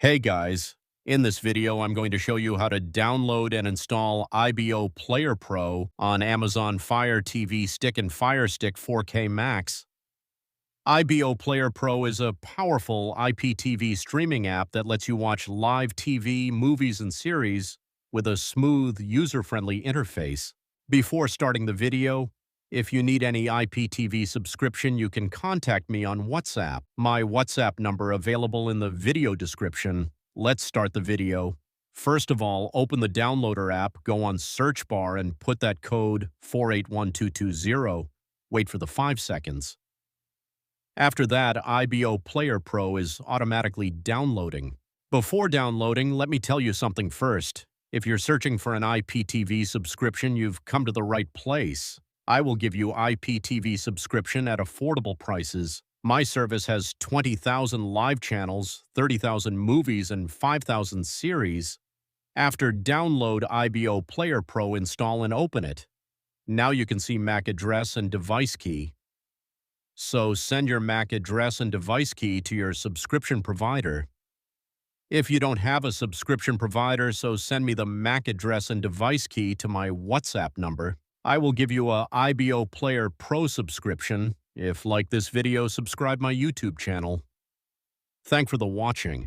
Hey guys, in this video I'm going to show you how to download and install Ibo Player Pro on Amazon Fire TV Stick and Firestick 4K Max. Ibo Player Pro is a powerful IPTV streaming app that lets you watch live TV, movies, and series with a smooth, user-friendly interface. Before starting the video, if you need any IPTV subscription, you can contact me on WhatsApp. My WhatsApp number available in the video description. Let's start the video. First of all, open the downloader app, go on search bar and put that code 481220. Wait for the 5 seconds. After that, Ibo Player Pro is automatically downloading. Before downloading, let me tell you something first. If you're searching for an IPTV subscription, you've come to the right place. I will give you IPTV subscription at affordable prices. My service has 20,000 live channels, 30,000 movies, and 5,000 series. After download Ibo Player Pro, install and open it. Now you can see MAC address and device key. So send your MAC address and device key to your subscription provider. If you don't have a subscription provider, so send me the MAC address and device key to my WhatsApp number. I will give you a Ibo Player Pro subscription. If like this video, subscribe my YouTube channel. Thanks for the watching.